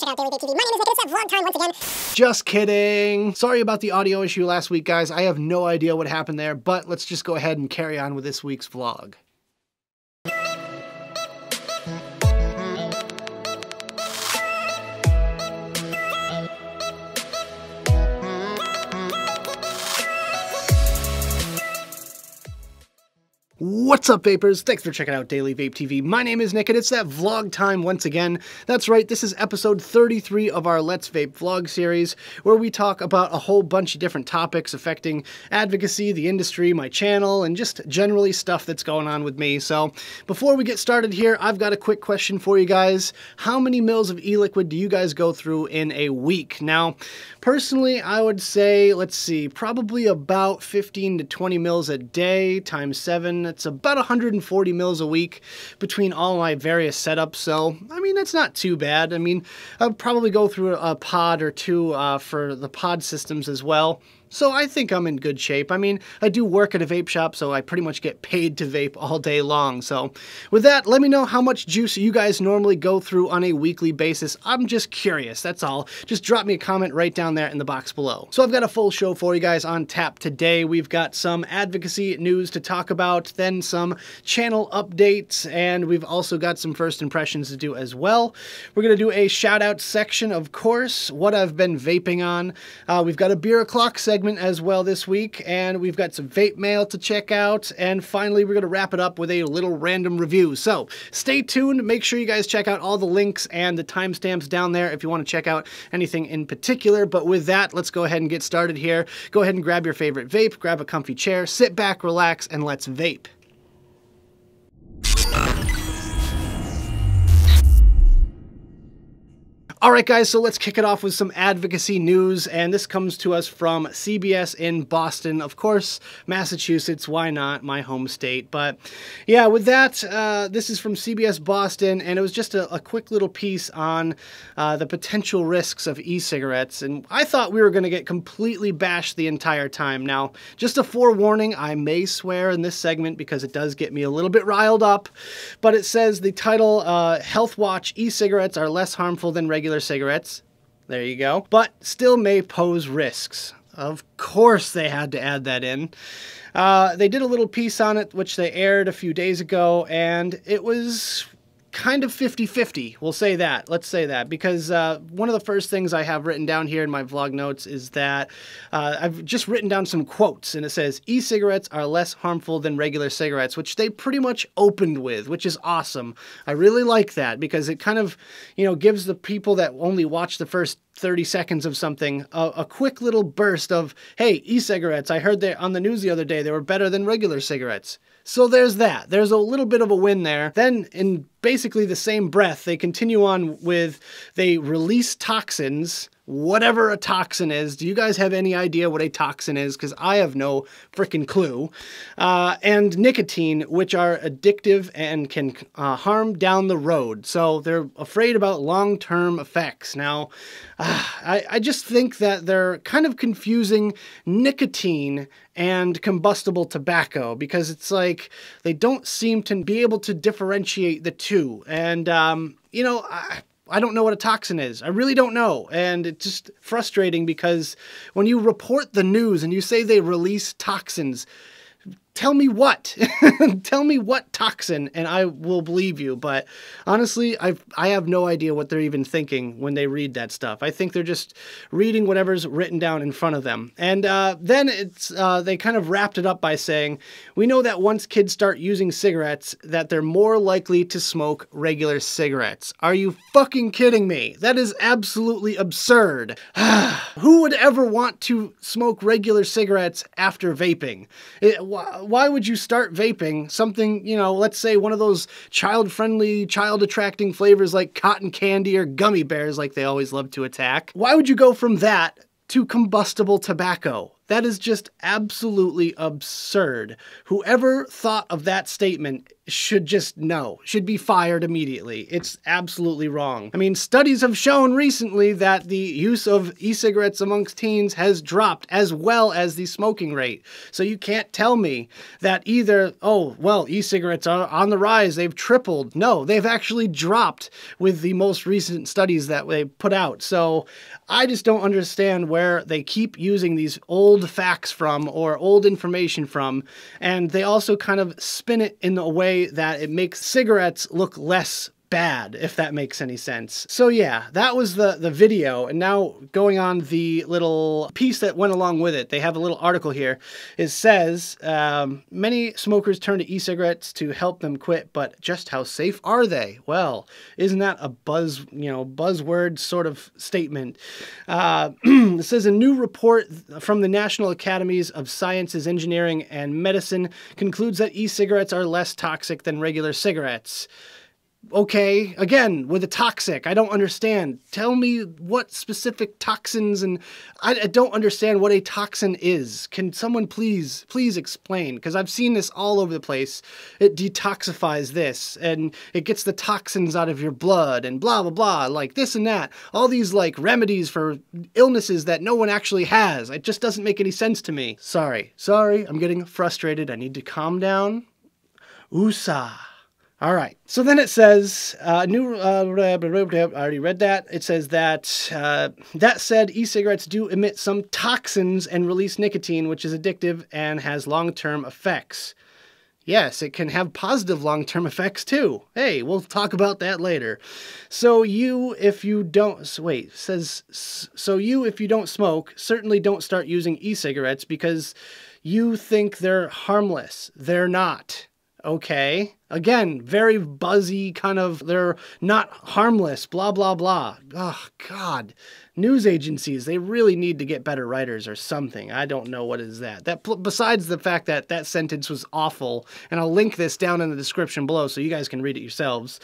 out Daily Vape TV. My name is Nick, it's vlog time once again. Just kidding. Sorry about the audio issue last week, guys. I have no idea what happened there, but let's just go ahead and carry on with this week's vlog. What's up, vapors? Thanks for checking out Daily Vape TV. My name is Nick, and it's that vlog time once again. That's right, this is episode 33 of our Let's Vape vlog series, where we talk about a whole bunch of different topics affecting advocacy, the industry, my channel, and just generally stuff that's going on with me. So, before we get started here, I've got a quick question for you guys. How many mils of e-liquid do you guys go through in a week? Now, personally, I would say, let's see, probably about 15 to 20 mils a day times 7. It's about 140 mils a week between all my various setups, so, I mean, that's not too bad. I mean, I'll probably go through a pod or two for the pod systems as well. So I think I'm in good shape. I mean, I do work at a vape shop, so I pretty much get paid to vape all day long. So with that, let me know how much juice you guys normally go through on a weekly basis. I'm just curious, that's all. Just drop me a comment right down there in the box below. So I've got a full show for you guys on tap today. We've got some advocacy news to talk about, then some channel updates, and we've also got some first impressions to do as well. We're going to do a shout out section, of course, what I've been vaping on. We've got a beer o'clock segment as well this week, and we've got some vape mail to check out, and finally we're going to wrap it up with a little random review. So stay tuned, make sure you guys check out all the links and the timestamps down there if you want to check out anything in particular. But with that, let's go ahead and get started here. Go ahead and grab your favorite vape, grab a comfy chair, sit back, relax, and let's vape. Alright guys, so let's kick it off with some advocacy news, and this comes to us from CBS in Boston. Of course, Massachusetts, why not? My home state. But yeah, with that, this is from CBS Boston, and it was just a quick little piece on the potential risks of e-cigarettes, and I thought we were going to get completely bashed the entire time. Now, just a forewarning, I may swear in this segment because it does get me a little bit riled up, but it says the title, Health Watch, e-cigarettes are less harmful than regular cigarettes. There you go. But still may pose risks. Of course they had to add that in. They did a little piece on it, which they aired a few days ago, and it was kind of 50-50. We'll say that. Let's say that, because one of the first things I have written down here in my vlog notes is that I've just written down some quotes, and it says, e-cigarettes are less harmful than regular cigarettes, which they pretty much opened with, which is awesome. I really like that, because it kind of, you know, gives the people that only watch the first 30 seconds of something a quick little burst of, hey, e-cigarettes, I heard on the news the other day they were better than regular cigarettes. So there's that. There's a little bit of a win there. Then in basically the same breath, they continue on with, they release toxins, whatever a toxin is. Do you guys have any idea what a toxin is? Because I have no freaking clue. And nicotine, which are addictive and can harm down the road. So they're afraid about long-term effects. Now, I just think that they're kind of confusing nicotine and combustible tobacco, because it's like they don't seem to be able to differentiate the two. And, you know, I don't know what a toxin is. I really don't know. And it's just frustrating because when you report the news and you say they release toxins, tell me what. Tell me what toxin, and I will believe you. But honestly, I have no idea what they're even thinking when they read that stuff. I think they're just reading whatever's written down in front of them. And then they kind of wrapped it up by saying, we know that once kids start using cigarettes, that they're more likely to smoke regular cigarettes. Are you fucking kidding me? That is absolutely absurd. Who would ever want to smoke regular cigarettes after vaping? Why would you start vaping something, you know, let's say one of those child-friendly, child-attracting flavors like cotton candy or gummy bears like they always love to attack? Why would you go from that to combustible tobacco? That is just absolutely absurd. Whoever thought of that statement should just know, should be fired immediately. It's absolutely wrong. I mean, studies have shown recently that the use of e-cigarettes amongst teens has dropped, as well as the smoking rate. So you can't tell me that either, oh, well, e-cigarettes are on the rise, they've tripled. No, they've actually dropped with the most recent studies that they put out. So I just don't understand where they keep using these old facts from or old information from, and they also kind of spin it in a way that it makes cigarettes look less bad, if that makes any sense. So yeah, that was the video, and now going on the little piece that went along with it, they have a little article here. It says, many smokers turn to e-cigarettes to help them quit, but just how safe are they? Well, isn't that a buzzword sort of statement? It says a new report from the National Academies of Sciences, Engineering, and Medicine concludes that e-cigarettes are less toxic than regular cigarettes. Okay, again, with the toxic, I don't understand. Tell me what specific toxins, and I don't understand what a toxin is. Can someone please explain? Because I've seen this all over the place. It detoxifies this, and it gets the toxins out of your blood, and blah, blah, blah, like this and that. All these, like, remedies for illnesses that no one actually has. It just doesn't make any sense to me. Sorry, I'm getting frustrated. I need to calm down. Woosah. All right. So then it says, I already read that. It says that, that said, e-cigarettes do emit some toxins and release nicotine, which is addictive and has long-term effects. Yes, it can have positive long-term effects too. Hey, we'll talk about that later. So if you don't smoke, certainly don't start using e-cigarettes because you think they're harmless. They're not. Okay. Again, very buzzy kind of, they're not harmless, blah, blah, blah. Oh, God. News agencies, they really need to get better writers or something. I don't know what is that. Besides the fact that that sentence was awful, and I'll link this down in the description below so you guys can read it yourselves.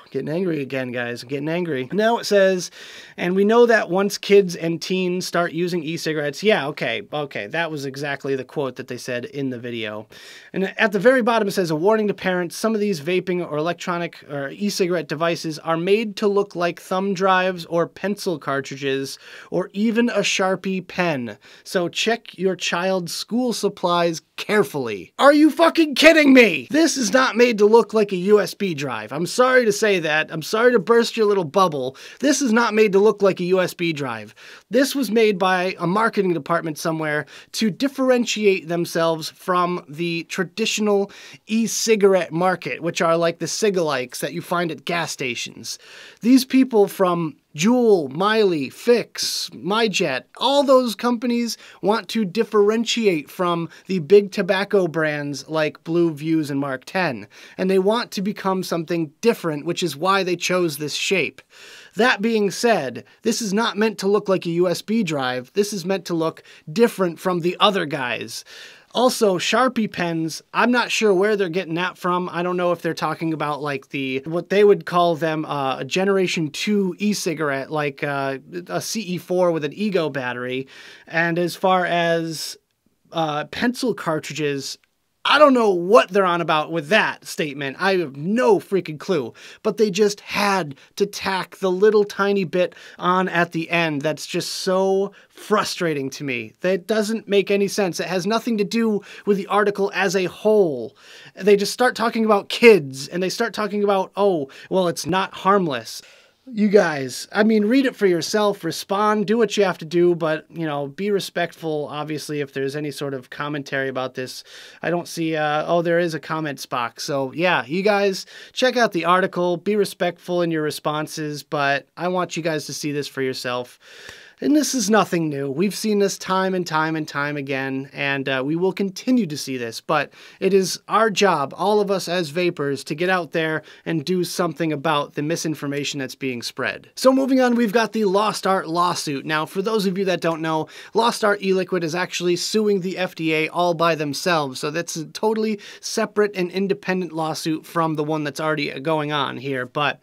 Getting angry again, guys. I'm getting angry. Now it says, and we know that once kids and teens start using e-cigarettes, yeah, okay, that was exactly the quote that they said in the video. And at the very bottom it says, a warning to parents, some of these vaping or electronic or e-cigarette devices are made to look like thumb drives or pencil cartridges or even a Sharpie pen. So check your child's school supplies carefully. Are you fucking kidding me? This is not made to look like a USB drive. I'm sorry to say that. I'm sorry to burst your little bubble. This is not made to look like a USB drive. This was made by a marketing department somewhere to differentiate themselves from the traditional e-cigarette market, which are like the Cigalikes that you find at gas stations. These people from Juul, Miley, Fix, MyJet, all those companies want to differentiate from the big tobacco brands like Blue, Views, and Mark 10. And they want to become something different, which is why they chose this shape. That being said, this is not meant to look like a USB drive. This is meant to look different from the other guys. Also, Sharpie pens, I'm not sure where they're getting that from. I don't know if they're talking about like what they would call them a Generation 2 e-cigarette, like a CE4 with an Ego battery. And as far as pencil cartridges, I don't know what they're on about with that statement. I have no freaking clue. But they just had to tack the little tiny bit on at the end. That's just so frustrating to me. That doesn't make any sense. It has nothing to do with the article as a whole. They just start talking about kids, and they start talking about, oh, well, it's not harmless. You guys, I mean, read it for yourself, respond, do what you have to do, but, you know, be respectful, obviously, if there's any sort of commentary about this. I don't see, oh, there is a comments box. So, yeah, you guys, check out the article, be respectful in your responses, but I want you guys to see this for yourself. And this is nothing new. We've seen this time and time and time again, and we will continue to see this. But it is our job, all of us as vapors, to get out there and do something about the misinformation that's being spread. So moving on, we've got the Lost Art lawsuit. Now, for those of you that don't know, Lost Art e-liquid is actually suing the FDA all by themselves. So that's a totally separate and independent lawsuit from the one that's already going on here. But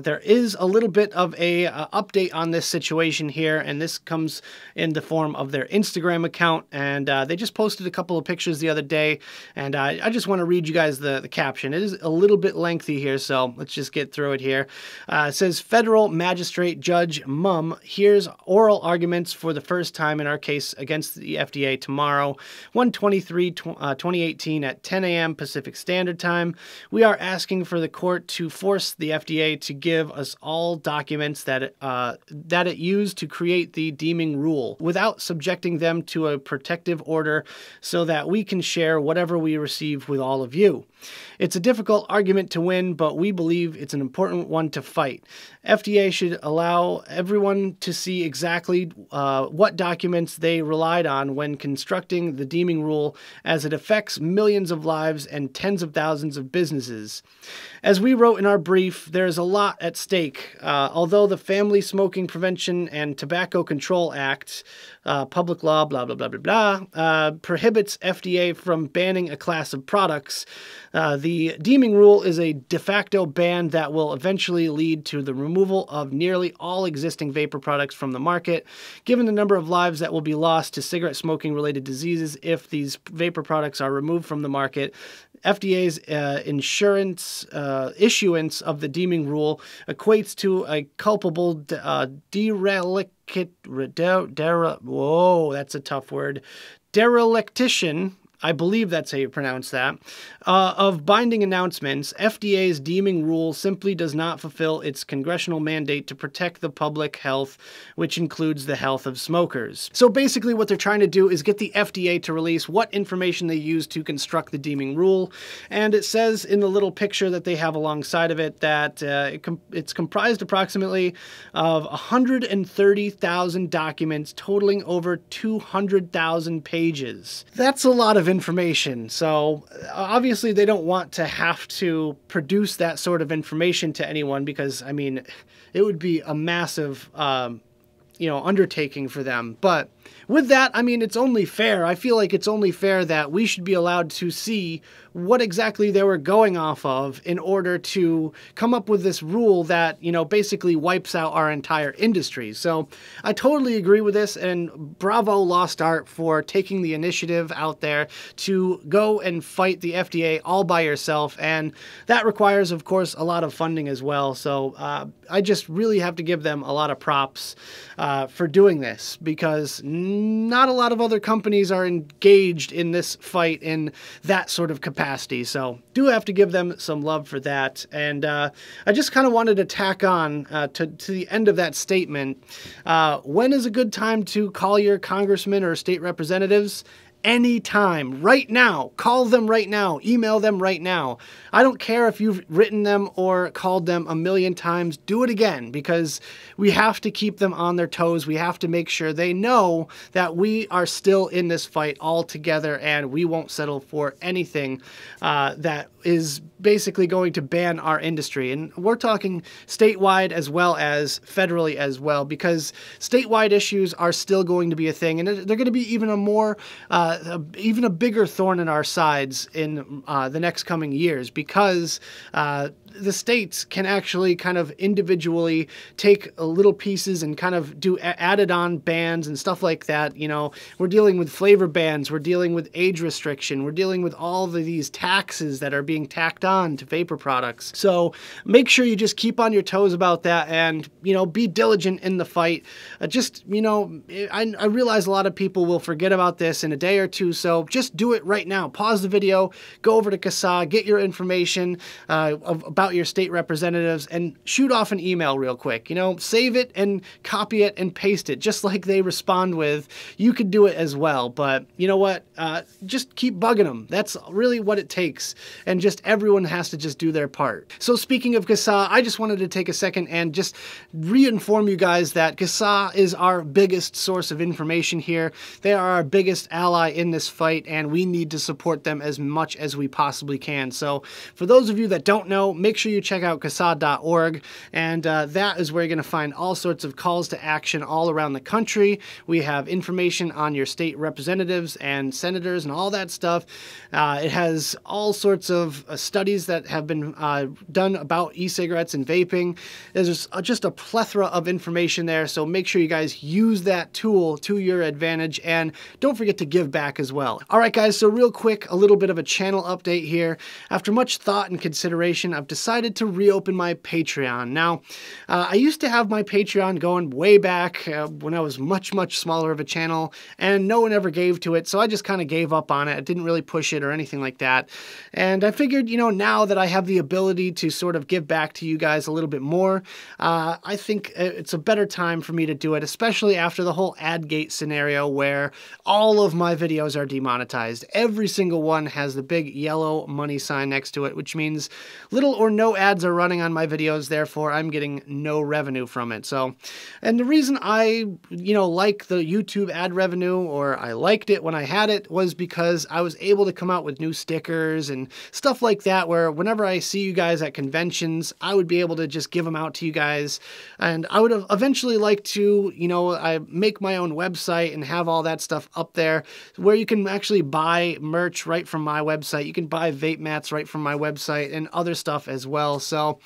there is a little bit of a update on this situation here, and and this comes in the form of their Instagram account, and they just posted a couple of pictures the other day, and I just want to read you guys the caption. It is a little bit lengthy here, so let's just get through it here. It says, Federal Magistrate Judge Mum hears oral arguments for the first time in our case against the FDA tomorrow, 1/23/2018 at 10 a.m. Pacific Standard Time. We are asking for the court to force the FDA to give us all documents that it used to create the deeming rule without subjecting them to a protective order so that we can share whatever we receive with all of you. It's a difficult argument to win, but we believe it's an important one to fight. FDA should allow everyone to see exactly what documents they relied on when constructing the deeming rule, as it affects millions of lives and tens of thousands of businesses. As we wrote in our brief, there is a lot at stake. Although the Family Smoking Prevention and Tobacco Control Act, public law, blah, blah, blah, blah, blah, prohibits FDA from banning a class of products, the deeming rule is a de facto ban that will eventually lead to the removal of nearly all existing vapor products from the market, given the number of lives that will be lost to cigarette smoking-related diseases if these vapor products are removed from the market. FDA's issuance of the deeming rule equates to a culpable dereliction, I believe that's how you pronounce that, of binding announcements. FDA's deeming rule simply does not fulfill its congressional mandate to protect the public health, which includes the health of smokers. So basically what they're trying to do is get the FDA to release what information they use to construct the deeming rule. And it says in the little picture that they have alongside of it that it's comprised approximately of 130,000 documents totaling over 200,000 pages. That's a lot of information. So obviously they don't want to have to produce that sort of information to anyone because, I mean, it would be a massive, undertaking for them. But with that, I mean, it's only fair. I feel like it's only fair that we should be allowed to see what exactly they were going off of in order to come up with this rule that, basically wipes out our entire industry. So I totally agree with this, and bravo Lost Art for taking the initiative out there to go and fight the FDA all by yourself. And that requires, of course, a lot of funding as well. So I just really have to give them a lot of props for doing this, because not a lot of other companies are engaged in this fight in that sort of capacity. So do have to give them some love for that. And I just kind of wanted to tack on to the end of that statement. When is a good time to call your congressmen or state representatives? Anytime, right now. Call them right now. Email them right now. I don't care if you've written them or called them a million times. Do it again, because we have to keep them on their toes. We have to make sure they know that we are still in this fight all together, and we won't settle for anything that is basically going to ban our industry. And we're talking statewide as well as federally as well, because statewide issues are still going to be a thing, and they're going to be even even a bigger thorn in our sides in the next coming years, because the states can actually kind of individually take little pieces and kind of do added on bans and stuff like that. We're dealing with flavor bans, we're dealing with age restriction, we're dealing with all of these taxes that are being tacked on to vapor products. So make sure you just keep on your toes about that, and be diligent in the fight. I realize a lot of people will forget about this in a day or two, so just do it right now. Pause the video, go over to CASA, get your information about your state representatives, and shoot off an email real quick. Save it and copy it and paste it, just like they respond with. You could do it as well, but you know what? Just keep bugging them. That's really what it takes, and just everyone has to just do their part. So speaking of CASA, I just wanted to take a second and just re-inform you guys that CASA is our biggest source of information here. They are our biggest ally ally in this fight, and we need to support them as much as we possibly can. So for those of you that don't know, make sure you check out CASAD.org, and that is where you're going to find all sorts of calls to action all around the country. We have information on your state representatives and senators and all that stuff. It has all sorts of studies that have been done about e-cigarettes and vaping. There's just a plethora of information there, so make sure you guys use that tool to your advantage, and don't forget to give back as well. All right, guys, so real quick, a little bit of a channel update here. After much thought and consideration, I've decided to reopen my Patreon. Now, I used to have my Patreon going way back when I was much smaller of a channel, and no one ever gave to it, so I just kind of gave up on it. I didn't really push it or anything like that. And I figured, you know, now that I have the ability to sort of give back to you guys a little bit more, I think it's a better time for me to do it, especially after the whole AdGate scenario where all of my videos are demonetized. Every single one has the big yellow money sign next to it, which means little or no ads are running on my videos, therefore I'm getting no revenue from it. So, and the reason I, you know, like the YouTube ad revenue, or I liked it when I had it, was because I was able to come out with new stickers and stuff like that, where whenever I see you guys at conventions, I would be able to just give them out to you guys. And I would eventually like to, you know, I make my own website and have all that stuff up there where you can actually buy merch right from my website. You can buy vape mats right from my website and other stuff as well. So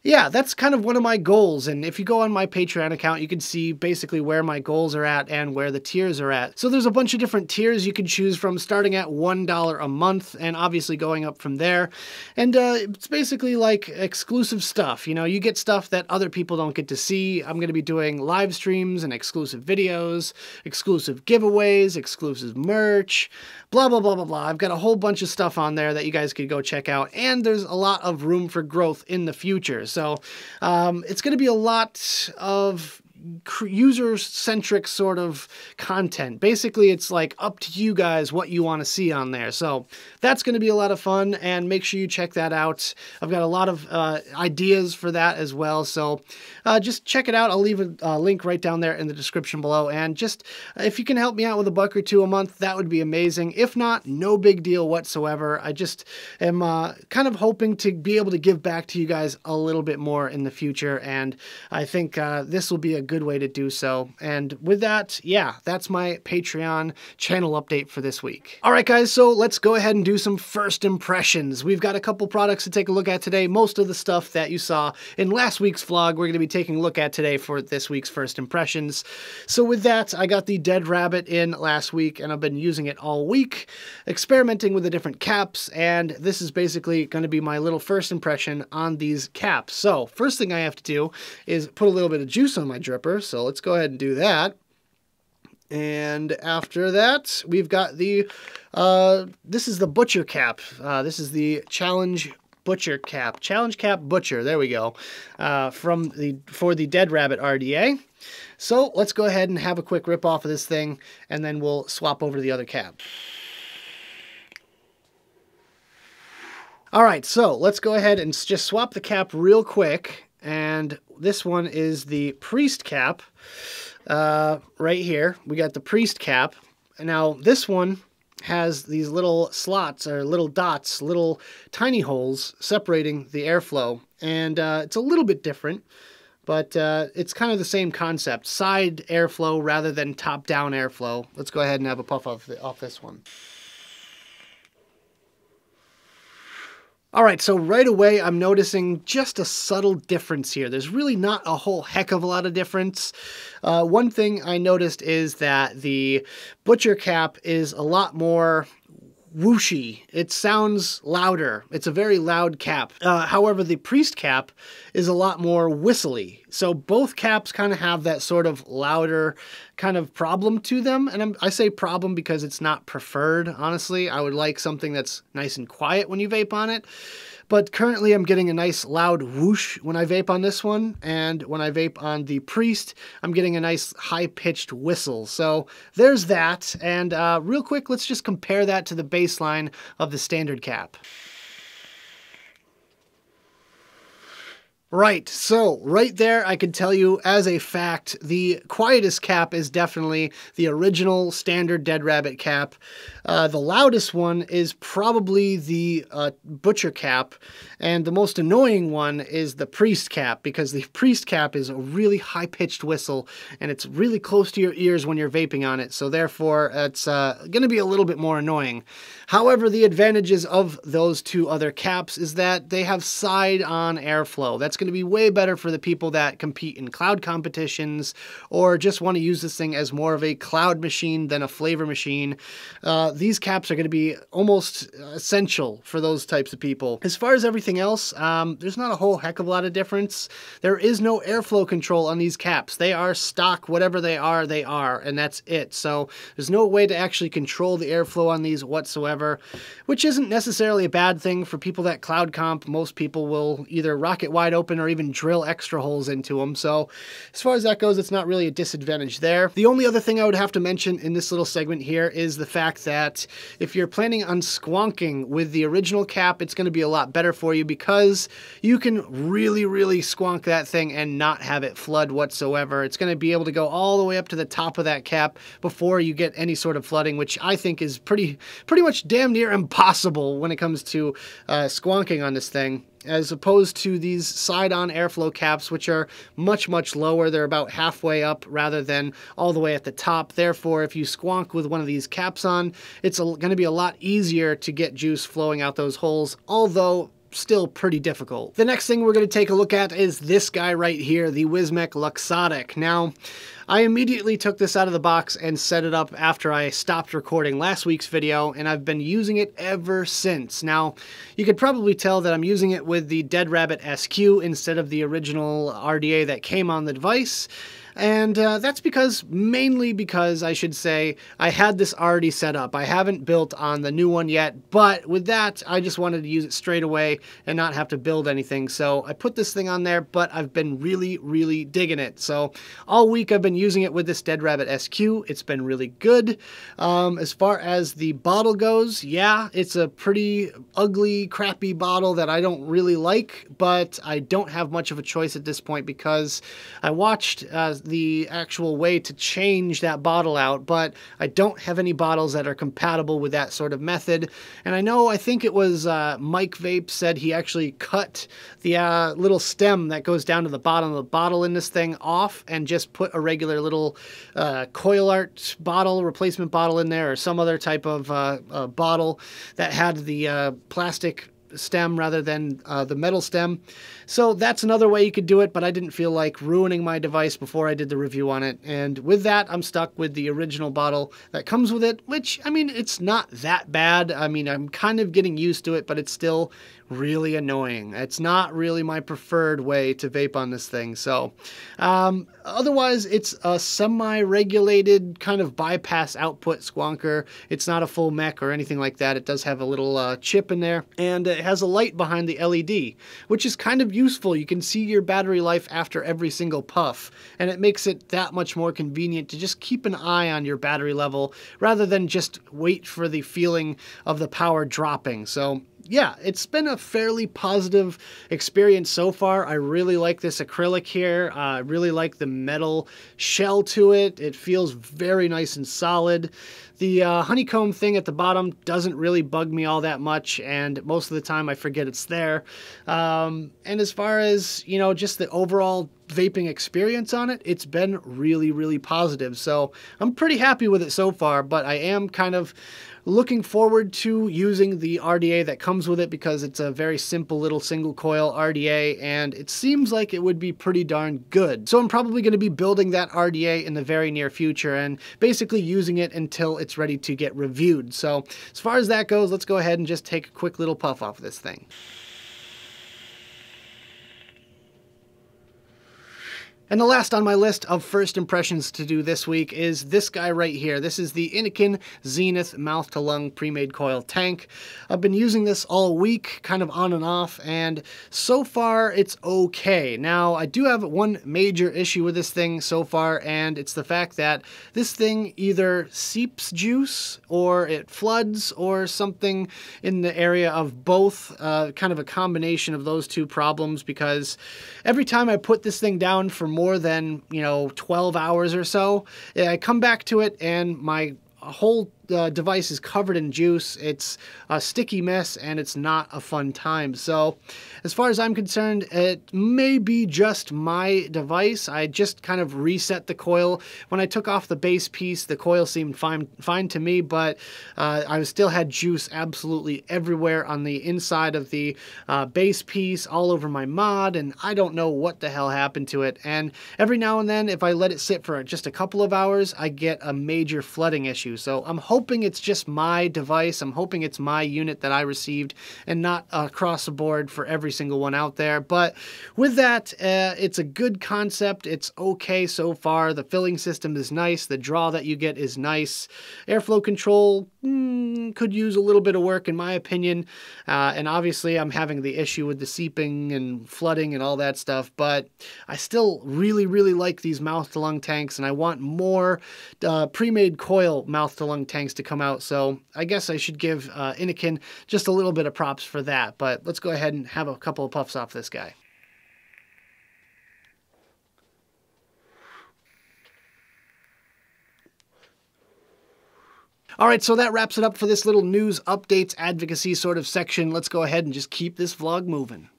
yeah, that's kind of one of my goals, and if you go on my Patreon account, you can see basically where my goals are at and where the tiers are at. So there's a bunch of different tiers you can choose from, starting at $1 a month, and obviously going up from there. And it's basically like exclusive stuff. You know, you get stuff that other people don't get to see. I'm going to be doing live streams and exclusive videos, exclusive giveaways, exclusive merch, blah, blah, blah, blah, blah. I've got a whole bunch of stuff on there that you guys could go check out, and there's a lot of room for growth in the future. So it's going to be a lot of user-centric sort of content. Basically, it's like up to you guys what you want to see on there. So that's going to be a lot of fun, and make sure you check that out. I've got a lot of ideas for that as well. So just check it out. I'll leave a link right down there in the description below. And just if you can help me out with a buck or two a month, that would be amazing. If not, no big deal whatsoever. I just am kind of hoping to be able to give back to you guys a little bit more in the future. And I think this will be a good way to do so. And with that, yeah, that's my Patreon channel update for this week. All right, guys, so let's go ahead and do some first impressions. We've got a couple products to take a look at today. Most of the stuff that you saw in last week's vlog, we're going to be taking a look at today for this week's first impressions. So with that, I got the Dead Rabbit in last week, and I've been using it all week, experimenting with the different caps, and this is basically going to be my little first impression on these caps. So first thing I have to do is put a little bit of juice on my dripper, so let's go ahead and do that. And after that, we've got the, this is the Butcher cap. This is the Challenge Butcher cap. Challenge Cap Butcher, there we go, for the Dead Rabbit RDA. So let's go ahead and have a quick rip off of this thing, and then we'll swap over to the other cap. All right, so let's go ahead and just swap the cap real quick. And this one is the Priest cap right here. We got the Priest cap. Now this one has these little slots, or little dots, little tiny holes separating the airflow. And it's a little bit different, but it's kind of the same concept. Side airflow rather than top-down airflow. Let's go ahead and have a puff off this one. All right, so right away, I'm noticing just a subtle difference here. There's really not a whole heck of a lot of difference. One thing I noticed is that the Butcher cap is a lot more whooshy. It sounds louder. It's a very loud cap. However, the Priest cap is a lot more whistly. So both caps kind of have that sort of louder kind of problem to them. And I say problem because it's not preferred, honestly. I would like something that's nice and quiet when you vape on it. But currently I'm getting a nice loud whoosh when I vape on this one, and when I vape on the Priest, I'm getting a nice high-pitched whistle. So there's that, and real quick, let's just compare that to the baseline of the standard cap. Right, so right there I can tell you as a fact, the quietest cap is definitely the original standard Dead Rabbit cap. The loudest one is probably the Butcher cap, and the most annoying one is the Priest cap, because the Priest cap is a really high-pitched whistle, and it's really close to your ears when you're vaping on it, so therefore it's going to be a little bit more annoying. However, the advantages of those two other caps is that they have side-on airflow. That's going to be way better for the people that compete in cloud competitions or just want to use this thing as more of a cloud machine than a flavor machine. These caps are going to be almost essential for those types of people. As far as everything else, there's not a whole heck of a lot of difference. There is no airflow control on these caps. They are stock, whatever they are, and that's it. So there's no way to actually control the airflow on these whatsoever, which isn't necessarily a bad thing for people that cloud comp. Most people will either rock it wide open or even drill extra holes into them. So as far as that goes, it's not really a disadvantage there. The only other thing I would have to mention in this little segment here is the fact that if you're planning on squonking with the original cap, it's going to be a lot better for you because you can really squonk that thing and not have it flood whatsoever. It's going to be able to go all the way up to the top of that cap before you get any sort of flooding, which I think is pretty much damn near impossible when it comes to squonking on this thing, as opposed to these side-on airflow caps, which are much lower. They're about halfway up rather than all the way at the top. Therefore, if you squonk with one of these caps on, it's going to be a lot easier to get juice flowing out those holes, although still pretty difficult. The next thing we're going to take a look at is this guy right here, the Wismec Luxotic. Now, I immediately took this out of the box and set it up after I stopped recording last week's video, and I've been using it ever since. Now, you could probably tell that I'm using it with the Dead Rabbit SQ instead of the original RDA that came on the device. And that's mainly because, I should say, I had this already set up. I haven't built on the new one yet, but with that, I just wanted to use it straight away and not have to build anything. So I put this thing on there, but I've been really digging it. So all week I've been using it with this Dead Rabbit SQ. It's been really good. As far as the bottle goes, yeah, it's a pretty ugly, crappy bottle that I don't really like, but I don't have much of a choice at this point because I watched the actual way to change that bottle out, but I don't have any bottles that are compatible with that sort of method. And I think it was Mike Vape said he actually cut the little stem that goes down to the bottom of the bottle in this thing off and just put a regular little coil art bottle, replacement bottle in there, or some other type of bottle that had the plastic stem rather than the metal stem. So that's another way you could do it, but I didn't feel like ruining my device before I did the review on it. And with that, I'm stuck with the original bottle that comes with it, which, I mean, it's not that bad. I mean, I'm kind of getting used to it, but it's still really annoying. It's not really my preferred way to vape on this thing. So otherwise, it's a semi-regulated kind of bypass output squonker. It's not a full mech or anything like that. It does have a little chip in there, and it has a light behind the LED, which is kind of useful. You can see your battery life after every single puff, and it makes it that much more convenient to just keep an eye on your battery level rather than just wait for the feeling of the power dropping. So yeah, it's been a fairly positive experience so far. I really like this acrylic here. I really like the metal shell to it. It feels very nice and solid. The honeycomb thing at the bottom doesn't really bug me all that much, and most of the time I forget it's there. And as far as, you know, just the overall vaping experience on it, it's been really positive. So I'm pretty happy with it so far, but I am kind of looking forward to using the RDA that comes with it because it's a very simple little single coil RDA, and it seems like it would be pretty darn good. So I'm probably going to be building that RDA in the very near future and basically using it until it's ready to get reviewed. So as far as that goes, let's go ahead and just take a quick little puff off of this thing. And the last on my list of first impressions to do this week is this guy right here. This is the Innokin-Zenith mouth-to-lung pre-made coil tank. I've been using this all week, kind of on and off, and so far it's okay. Now, I do have one major issue with this thing so far, and it's the fact that this thing either seeps juice or it floods or something in the area of both, kind of a combination of those two problems, because every time I put this thing down for more than, 12 hours or so, I come back to it and my whole device is covered in juice. It's a sticky mess and it's not a fun time. So as far as I'm concerned, it may be just my device. I just kind of reset the coil. When I took off the base piece, the coil seemed fine to me, but I still had juice absolutely everywhere on the inside of the base piece, all over my mod, and I don't know what the hell happened to it. And every now and then, if I let it sit for just a couple of hours, I get a major flooding issue. So I'm hoping it's just my device. I'm hoping it's my unit that I received and not across the board for every single one out there. But with that, it's a good concept. It's okay so far. The filling system is nice. The draw that you get is nice. Airflow control could use a little bit of work in my opinion. And obviously I'm having the issue with the seeping and flooding and all that stuff, but I still really, really like these mouth-to-lung tanks, and I want more pre-made coil mouth-to-lung tanks to come out. So I guess I should give Innokin just a little bit of props for that. But let's go ahead and have a couple of puffs off this guy. All right, so that wraps it up for this little news updates advocacy sort of section. Let's go ahead and just keep this vlog moving.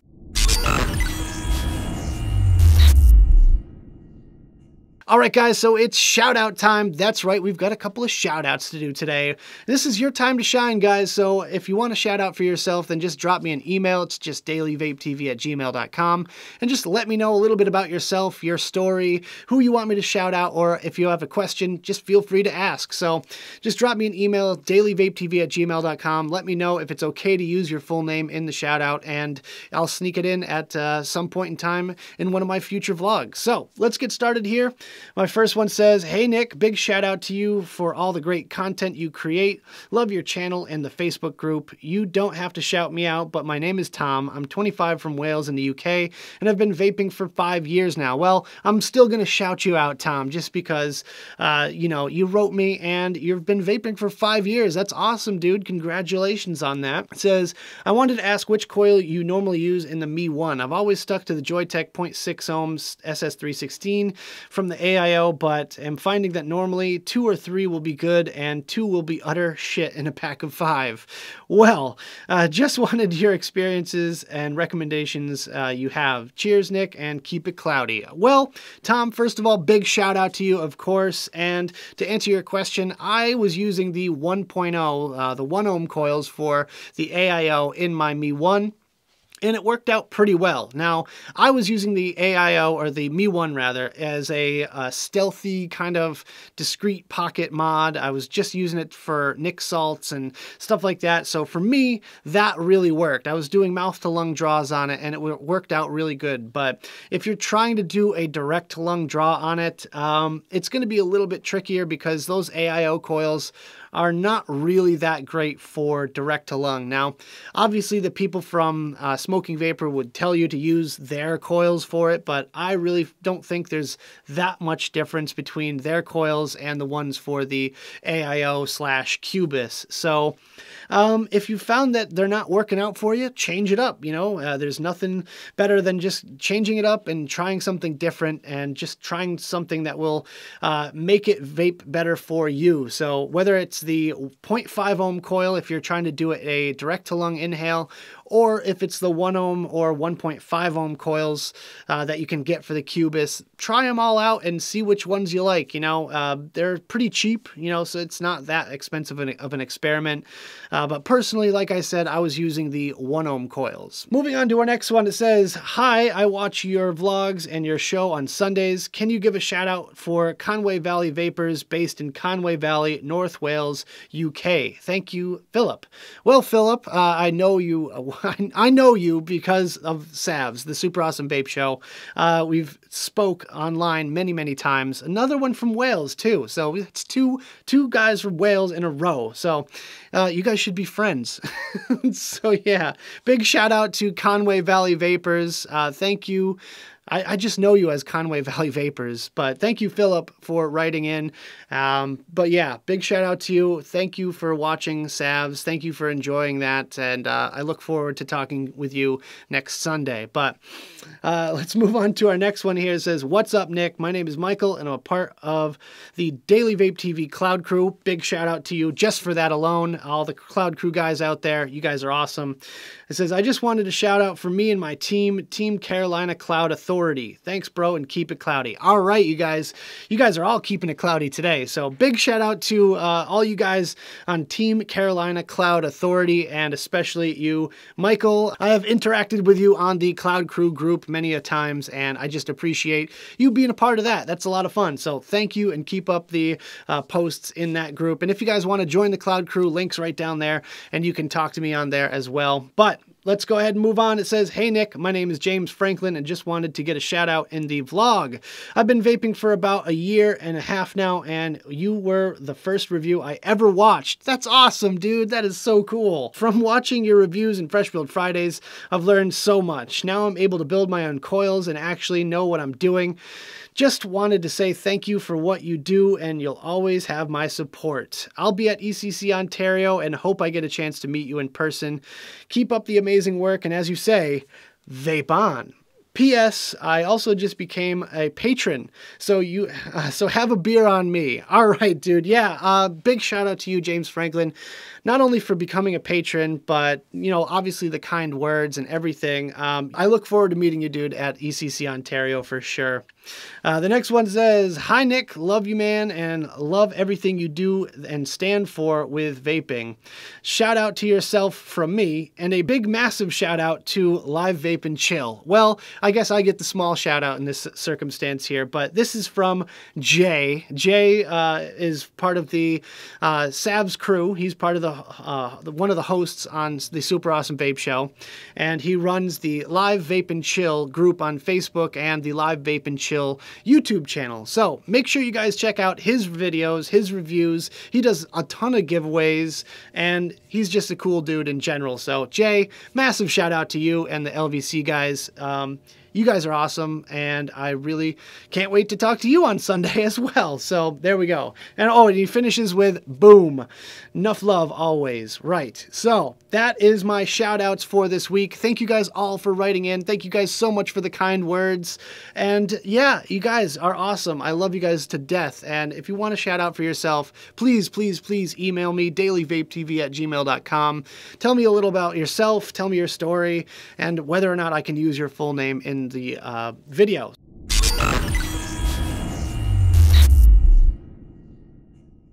All right, guys, so it's shout-out time. That's right, we've got a couple of shout-outs to do today. This is your time to shine, guys, so if you want a shout-out for yourself, then just drop me an email. It's just dailyvapetv@gmail.com, and just let me know a little bit about yourself, your story, who you want me to shout out, or if you have a question, just feel free to ask. So just drop me an email, dailyvapetv@gmail.com. Let me know if it's okay to use your full name in the shout-out, and I'll sneak it in at some point in time in one of my future vlogs. So let's get started here. My first one says, "Hey Nick, big shout out to you for all the great content you create. Love your channel and the Facebook group. You don't have to shout me out, but my name is Tom. I'm 25 from Wales in the UK, and I've been vaping for 5 years now." Well, I'm still going to shout you out, Tom, just because, you wrote me and you've been vaping for 5 years. That's awesome, dude. Congratulations on that. It says, "I wanted to ask which coil you normally use in the Me 1. I've always stuck to the Joytech 0.6 ohms SS316 from the AIO, but am finding that normally 2 or 3 will be good and 2 will be utter shit in a pack of 5. Well, just wanted your experiences and recommendations you have. Cheers, Nick, and keep it cloudy." Well, Tom, first of all, big shout out to you, of course, and to answer your question, I was using the 1.0, the 1 ohm coils for the AIO in my Me 1. And it worked out pretty well. Now, I was using the AIO, or the Me 1 rather, as a stealthy kind of discrete pocket mod. I was just using it for Nick salts and stuff like that. So for me, that really worked. I was doing mouth-to-lung draws on it, and it worked out really good. But if you're trying to do a direct-to-lung draw on it, it's going to be a little bit trickier because those AIO coils are not really that great for direct to lung. Now, obviously the people from Smoking Vapor would tell you to use their coils for it, but I really don't think there's that much difference between their coils and the ones for the AIO/Cubis. So if you found that they're not working out for you, change it up. There's nothing better than just changing it up and trying something different and just trying something that will make it vape better for you. So whether it's the 0.5 ohm coil if you're trying to do a direct to lung inhale, or if it's the 1 ohm or 1.5 ohm coils that you can get for the Cubis, try them all out and see which ones you like. They're pretty cheap, so it's not that expensive of an experiment. But personally, like I said, I was using the 1 ohm coils. Moving on to our next one, it says, "Hi, I watch your vlogs and your show on Sundays. Can you give a shout out for Conway Valley Vapors based in Conway Valley, North Wales, UK? Thank you, Philip." Well, Philip, I know you I know you because of Savs, the Super Awesome Vape Show. We've spoke online many times. Another one from Wales too. So it's two guys from Wales in a row. So you guys should be friends. So yeah, big shout out to Conway Valley Vapors. Thank you. I just know you as Conway Valley Vapors, but thank you, Philip, for writing in. But yeah, big shout out to you. Thank you for watching, Savs. Thank you for enjoying that, and I look forward to talking with you next Sunday. But let's move on to our next one here. It says, "What's up, Nick? My name is Michael, and I'm a part of the Daily Vape TV Cloud Crew. Big shout out to you just for that alone. All the Cloud Crew guys out there, you guys are awesome." It says, "I just wanted to shout out for me and my team, Team Carolina Cloud Authority. Thanks, bro, and keep it cloudy." All right, you guys are all keeping it cloudy today. So big shout out to all you guys on Team Carolina Cloud Authority, and especially you, Michael. I have interacted with you on the Cloud Crew group many a times, and I just appreciate you being a part of that. That's a lot of fun. So thank you, and keep up the posts in that group. And if you guys want to join the Cloud Crew, links right down there, and you can talk to me on there as well. But let's go ahead and move on. It says, "Hey Nick, my name is James Franklin and just wanted to get a shout out in the vlog. I've been vaping for about a year and a half now, and you were the first review I ever watched." That's awesome, dude. That is so cool. "From watching your reviews and Fresh Build Fridays, I've learned so much. Now I'm able to build my own coils and actually know what I'm doing. Just wanted to say thank you for what you do, and you'll always have my support. I'll be at ECC Ontario and hope I get a chance to meet you in person. Keep up the amazing work, and as you say, vape on. P.S. I also just became a patron, so have a beer on me." All right, dude. Yeah, big shout out to you, James Franklin, not only for becoming a patron, but, you know, obviously the kind words and everything. I look forward to meeting you, dude, at ECC Ontario for sure. The next one says, "Hi, Nick. Love you, man, and love everything you do and stand for with vaping. Shout out to yourself from me, and a big, massive shout out to Live Vape and Chill." Well, I guess I get the small shout out in this circumstance here, but this is from Jay. Jay is part of the Savs crew. He's part of one of the hosts on the Super Awesome Vape Show, and he runs the Live Vape and Chill group on Facebook and the Live Vape and Chill YouTube channel. So make sure you guys check out his videos, his reviews. He does a ton of giveaways, and he's just a cool dude in general. So Jay, massive shout out to you and the LVC guys. You guys are awesome, and I really can't wait to talk to you on Sunday as well. So there we go. And oh, and he finishes with, "Boom. Enough love always." Right. So that is my shout outs for this week. Thank you guys all for writing in. Thank you guys so much for the kind words. And yeah, you guys are awesome. I love you guys to death. And if you want to shout out for yourself, please email me, dailyvapetv@gmail.com. Tell me a little about yourself. Tell me your story and whether or not I can use your full name in the video.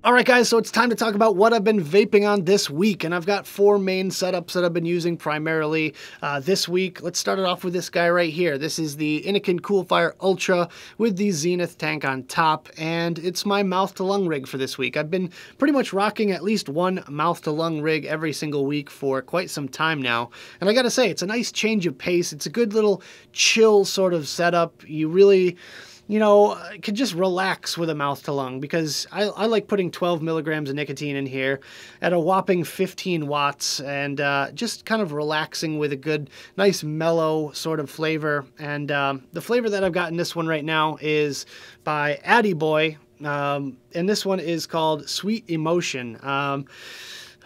All right, guys, so it's time to talk about what I've been vaping on this week, and I've got 4 main setups that I've been using primarily this week. Let's start it off with this guy right here. This is the Innokin Coolfire Ultra with the Zenith tank on top, and it's my mouth-to-lung rig for this week. I've been pretty much rocking at least one mouth-to-lung rig every single week for quite some time now, and I gotta say, it's a nice change of pace. It's a good little chill sort of setup. You really, you know, could just relax with a mouth to lung, because I like putting 12 milligrams of nicotine in here at a whopping 15 watts and just kind of relaxing with a good, nice mellow sort of flavor. And the flavor that I've got in this one right now is by Addy Boy, and this one is called Sweet Emotion.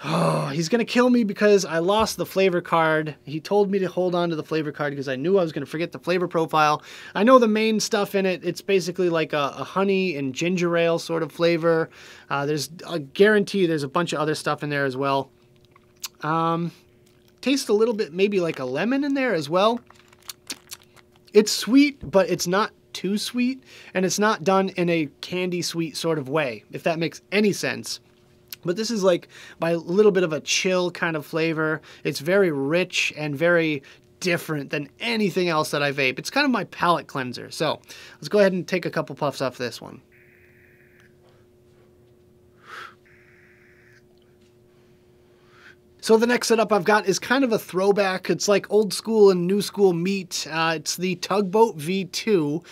Oh, he's going to kill me because I lost the flavor card. He told me to hold on to the flavor card because I knew I was going to forget the flavor profile. I know the main stuff in it. It's basically like a honey and ginger ale sort of flavor. There's a guarantee there's a bunch of other stuff in there as well. Tastes a little bit maybe like a lemon in there as well. It's sweet, but it's not too sweet, and it's not done in a candy sweet sort of way, if that makes any sense. But this is like my little bit of a chill kind of flavor. It's very rich and very different than anything else that I vape. It's kind of my palate cleanser. So let's go ahead and take a couple puffs off this one. So the next setup I've got is kind of a throwback. It's like old school and new school meet. It's the Tugboat V2,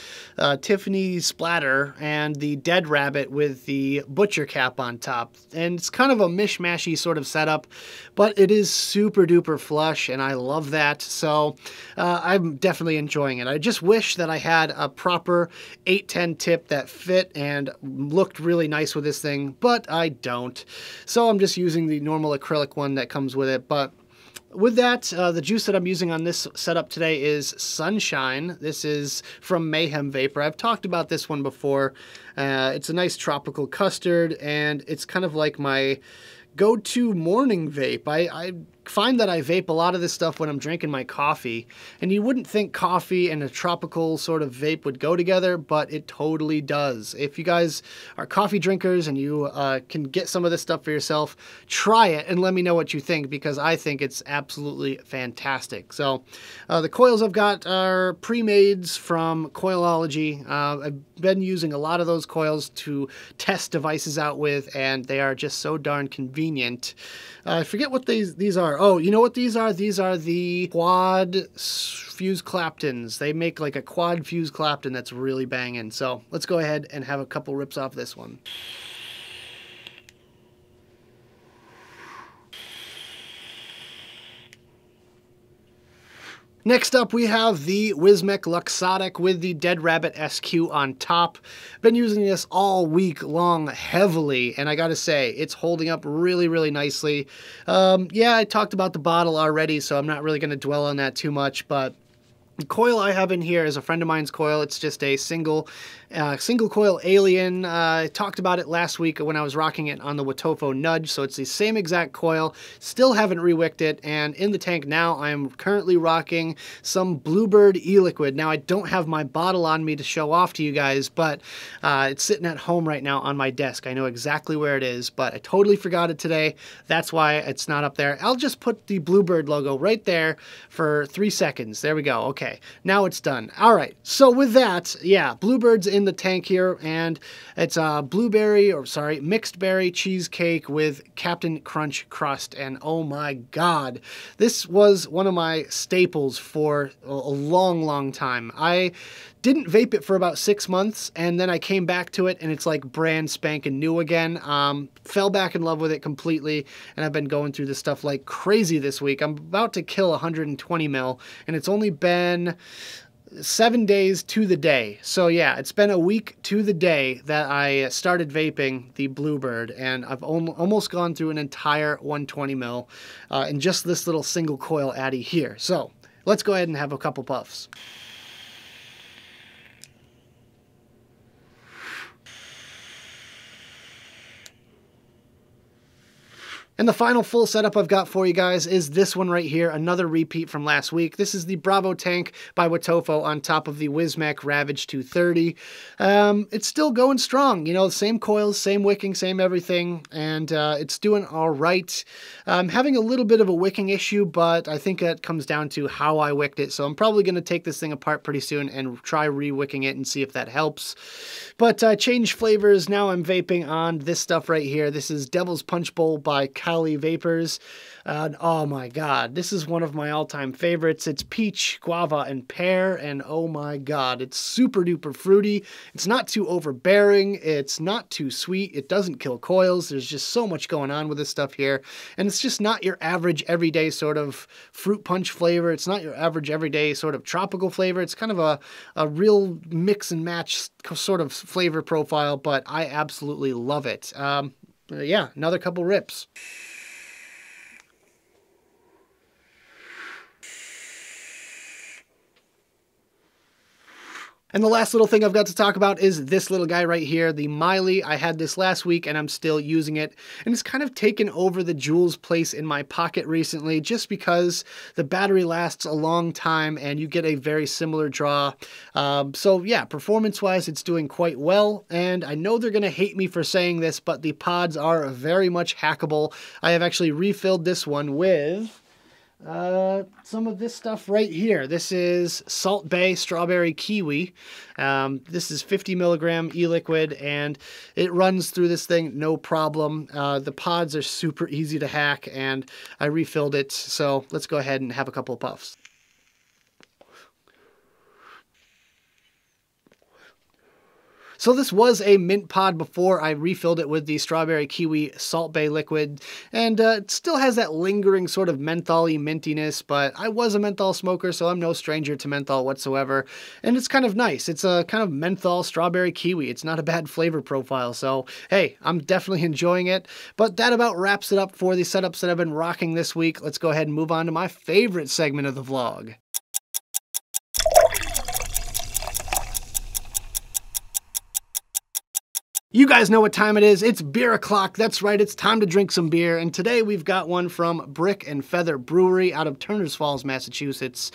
Tiffany splatter, and the Dead Rabbit with the butcher cap on top. And it's kind of a mishmashy sort of setup, but it is super duper flush, and I love that. So I'm definitely enjoying it. I just wish that I had a proper 810 tip that fit and looked really nice with this thing, but I don't. So I'm just using the normal acrylic one that comes with it. But with that, the juice that I'm using on this setup today is Sunshine. This is from Mayhem Vapor. I've talked about this one before. It's a nice tropical custard, and it's kind of like my go-to morning vape. I find that I vape a lot of this stuff when I'm drinking my coffee, and you wouldn't think coffee and a tropical sort of vape would go together, but it totally does. If you guys are coffee drinkers and you can get some of this stuff for yourself, try it and let me know what you think, because I think it's absolutely fantastic. So the coils I've got are pre-mades from Coilology. I've been using a lot of those coils to test devices out with, and they are just so darn convenient. I forget what these are. Oh, you know what these are? These are the quad fuse Claptons. They make like a quad fuse Clapton that's really banging. So let's go ahead and have a couple rips off this one. Next up, we have the Wismec Luxotic with the Dead Rabbit SQ on top. Been using this all week long heavily, and I gotta say, it's holding up really, really nicely. Yeah, I talked about the bottle already, so I'm not really gonna dwell on that too much, but the coil I have in here is a friend of mine's coil. It's just a single coil Alien. I talked about it last week when I was rocking it on the Watofo Nudge, so it's the same exact coil. Still haven't rewicked it, and in the tank now I am currently rocking some Bluebird e-liquid. Now I don't have my bottle on me to show off to you guys, but it's sitting at home right now on my desk. I know exactly where it is, but I totally forgot it today. That's why it's not up there. I'll just put the Bluebird logo right there for 3 seconds. There we go. Okay. Now it's done. All right. So with that, yeah, Bluebird's in the tank here, and it's a mixed berry cheesecake with Captain Crunch crust. And oh my God, this was one of my staples for a long, long time. I didn't vape it for about 6 months, and then I came back to it, and it's like brand spanking new again. Fell back in love with it completely, and I've been going through this stuff like crazy this week. I'm about to kill 120 mil, and it's only been 7 days to the day. So yeah, it's been a week to the day that I started vaping the Bluebird, and I've almost gone through an entire 120 mil in just this little single coil addy here. So let's go ahead and have a couple puffs. And the final full setup I've got for you guys is this one right here, another repeat from last week. This is the Bravo Tank by Watofo on top of the Wismec Ravage 230. It's still going strong, you know, same coils, same wicking, same everything, and it's doing all right. I'm having a little bit of a wicking issue, but I think that comes down to how I wicked it, so I'm probably going to take this thing apart pretty soon and try re-wicking it and see if that helps. But I changed flavors. Now I'm vaping on this stuff right here. This is Devil's Punch Bowl by Cali Vapors. Oh my God, this is one of my all-time favorites. It's peach, guava, and pear, and oh my God, it's super duper fruity. It's not too overbearing. It's not too sweet. It doesn't kill coils. There's just so much going on with this stuff here, and it's just not your average everyday sort of fruit punch flavor. It's not your average everyday sort of tropical flavor. It's kind of a real mix and match sort of flavor profile, but I absolutely love it. Yeah, another couple rips. And the last little thing I've got to talk about is this little guy right here, the Miley. I had this last week and I'm still using it. And it's kind of taken over the Juul's place in my pocket recently just because the battery lasts a long time and you get a very similar draw. So yeah, performance-wise, it's doing quite well. And I know they're going to hate me for saying this, but the pods are very much hackable. I have actually refilled this one with some of this stuff right here. This is Salt Bae Strawberry Kiwi. This is 50 milligram e-liquid, and it runs through this thing no problem. The pods are super easy to hack, and I refilled it, so let's go ahead and have a couple of puffs. So this was a mint pod before I refilled it with the Strawberry Kiwi Salt Bae liquid, and it still has that lingering sort of menthol-y mintiness, but I was a menthol smoker, so I'm no stranger to menthol whatsoever, and it's kind of nice. It's a kind of menthol strawberry kiwi. It's not a bad flavor profile, so hey, I'm definitely enjoying it, but that about wraps it up for the setups that I've been rocking this week. Let's go ahead and move on to my favorite segment of the vlog. You guys know what time it is. It's beer o'clock. That's right, it's time to drink some beer. And today we've got one from Brick and Feather Brewery out of Turners Falls, Massachusetts.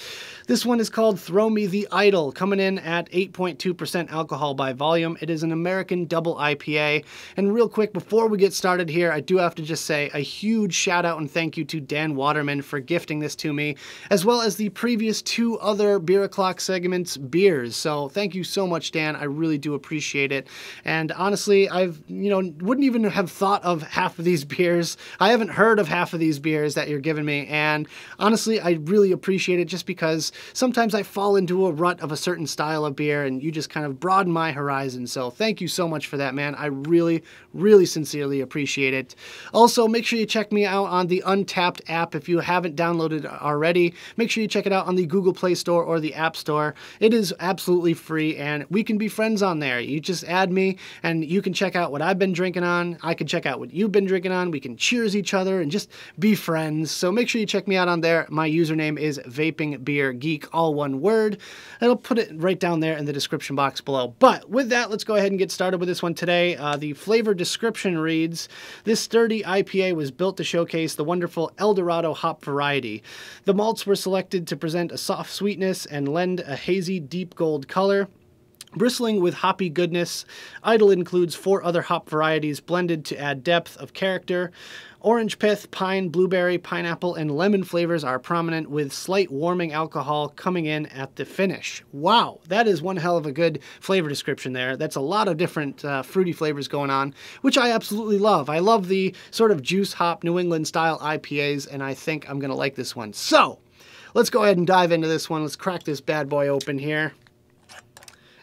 This one is called Throw Me the Idol, coming in at 8.2% alcohol by volume. It is an American double IPA. And real quick, before we get started here, I do have to just say a huge shout out and thank you to Dan Waterman for gifting this to me, as well as the previous 2 other Beer O'Clock segments beers. So thank you so much, Dan. I really do appreciate it. And honestly, wouldn't even have thought of half of these beers. I haven't heard of half of these beers that you're giving me, and honestly, I really appreciate it just because sometimes I fall into a rut of a certain style of beer, and you just kind of broaden my horizon, so thank you so much for that, man. I really, really sincerely appreciate it. Also, make sure you check me out on the Untapped app if you haven't downloaded it already. Make sure you check it out on the Google Play Store or the App Store. It is absolutely free, and we can be friends on there. You just add me, and you can check out what I've been drinking on. I can check out what you've been drinking on. We can cheers each other and just be friends. So make sure you check me out on there. My username is Vaping Beer Geek, all one word. I'll put it right down there in the description box below. But with that, let's go ahead and get started with this one today. The flavor description reads, this sturdy IPA was built to showcase the wonderful Eldorado hop variety. The malts were selected to present a soft sweetness and lend a hazy deep gold color. Bristling with hoppy goodness, Idol includes 4 other hop varieties blended to add depth of character. Orange pith, pine, blueberry, pineapple, and lemon flavors are prominent, with slight warming alcohol coming in at the finish. Wow, that is one hell of a good flavor description there. That's a lot of different fruity flavors going on, which I absolutely love. I love the sort of juice hop New England style IPAs, and I think I'm going to like this one. So, let's go ahead and dive into this one. Let's crack this bad boy open here.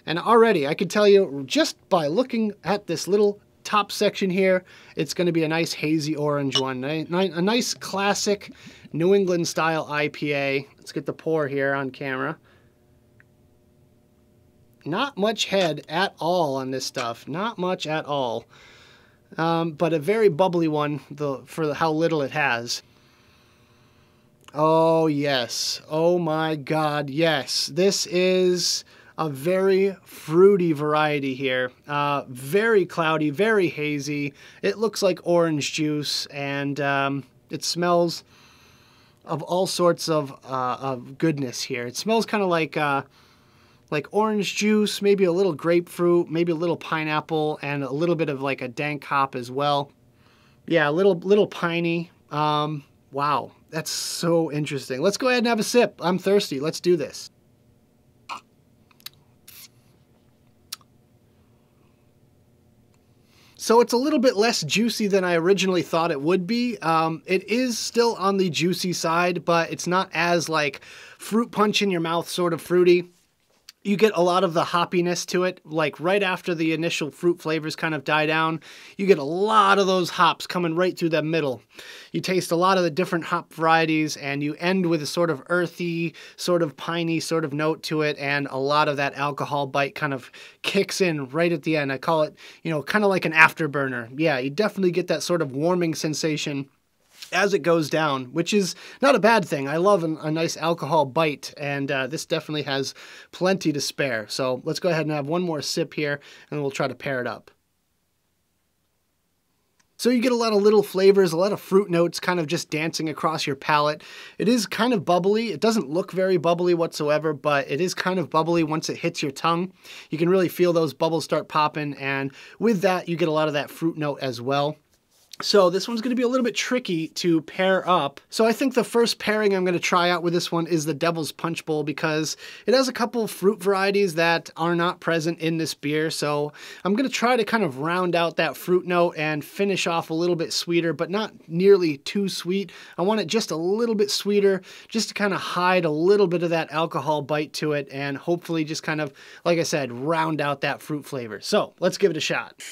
And already, I can tell you, just by looking at this little top section here, it's going to be a nice hazy orange one. A nice classic New England style IPA. Let's get the pour here on camera. Not much head at all on this stuff. Not much at all. But a very bubbly one for how little it has. Oh, yes. Oh, my God, yes. This is a very fruity variety here. Very cloudy, very hazy. It looks like orange juice, and it smells of all sorts of goodness here. It smells kind of like orange juice, maybe a little grapefruit, maybe a little pineapple, and a little bit of like a dank hop as well. Yeah, a little piney. Wow, that's so interesting. Let's go ahead and have a sip. I'm thirsty. Let's do this. So it's a little bit less juicy than I originally thought it would be. It is still on the juicy side, but it's not as like fruit punch in your mouth sort of fruity. You get a lot of the hoppiness to it, like right after the initial fruit flavors kind of die down, you get a lot of those hops coming right through the middle. You taste a lot of the different hop varieties, and you end with a sort of earthy, sort of piney sort of note to it, and a lot of that alcohol bite kind of kicks in right at the end. I call it, kind of like an afterburner. Yeah, you definitely get that sort of warming sensation as it goes down, which is not a bad thing. I love a nice alcohol bite, and this definitely has plenty to spare. So let's go ahead and have one more sip here, and we'll try to pair it up. So you get a lot of little flavors, a lot of fruit notes kind of just dancing across your palate. It is kind of bubbly. It doesn't look very bubbly whatsoever, but it is kind of bubbly once it hits your tongue. You can really feel those bubbles start popping, and with that, you get a lot of that fruit note as well. So this one's going to be a little bit tricky to pair up. So I think the first pairing I'm going to try out with this one is the Devil's Punch Bowl, because it has a couple of fruit varieties that are not present in this beer. So I'm going to try to kind of round out that fruit note and finish off a little bit sweeter, but not nearly too sweet. I want it just a little bit sweeter, just to kind of hide a little bit of that alcohol bite to it, and hopefully just kind of, like I said, round out that fruit flavor. So let's give it a shot.